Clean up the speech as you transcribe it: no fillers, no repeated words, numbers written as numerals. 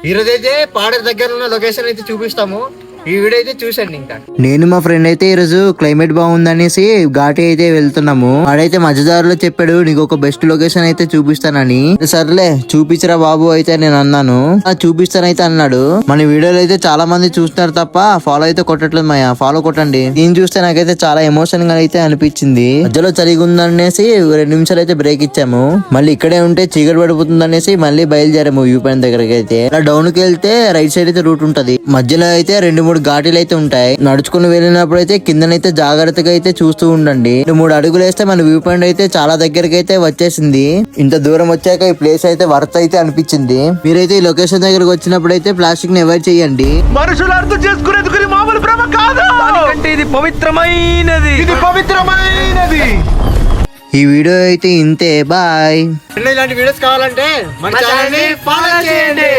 ఈ రోజు అయితే పాడేరు దగ్గర ఉన్న లొకేషన్ అయితే చూపిస్తాము. ఈ వీడియో అయితే చూసండి. ఇంకా నేను మా ఫ్రెండ్ అయితే ఈరోజు క్లైమేట్ బాగుందనేసి ఘాటి అయితే వెళ్తున్నాము. వాడైతే మధ్యదారిలో చెప్పాడు నీకు ఒక బెస్ట్ లొకేషన్ అయితే చూపిస్తానని. సర్లే చూపించరా బాబు అయితే నేను అన్నాను. చూపిస్తానైతే అన్నాడు. మన వీడియోలో అయితే చాలా మంది చూస్తున్నారు తప్ప ఫాలో అయితే కొట్టట్లేదు. మాయా ఫాలో కొట్టండి. నేను చూస్తే నాకైతే చాలా ఎమోషన్ గా అయితే అనిపించింది. మధ్యలో చలిగా ఉందనేసి 2 నిమిషాలు అయితే బ్రేక్ ఇచ్చాము. మళ్ళీ ఇక్కడే ఉంటే చీకటి పడిపోతుంది అనేసి మళ్ళీ బయలుదేరాము వ్యూ పాయింట్ దగ్గరకి అయితే. ఇలా డౌన్ కి వెళ్తే రైట్ సైడ్ అయితే రూట్ ఉంటది. మధ్యలో అయితే 2-3 ఘాటీలు అయితే ఉంటాయి. నడుచుకుని వెళ్ళినప్పుడు అయితే కిందనైతే జాగ్రత్తగా అయితే చూస్తూ ఉండండి. 3 అడుగులు వేస్తే మన వ్యూ పాయింట్ అయితే చాలా దగ్గరకి అయితే వచ్చేసింది. ఇంత దూరం వచ్చాక ఈ ప్లేస్ అయితే వర్త్ అయితే అనిపించింది. మీరైతే ఈ లొకేషన్ దగ్గరకు వచ్చినప్పుడు అయితే ప్లాస్టిక్ ని అవాయిడ్ చేయండి. మనుషులు అర్థం చేసుకునేందుకు ఇది మామూలు ప్రేమ కాదు. దానికంటే ఇది పవిత్రమైనది. ఈ వీడియో అయితే ఇంతే. బాయ్. ఇలాంటి వీడియోస్ కావాలంటే మన ఛానల్ ని ఫాలో చేయండి.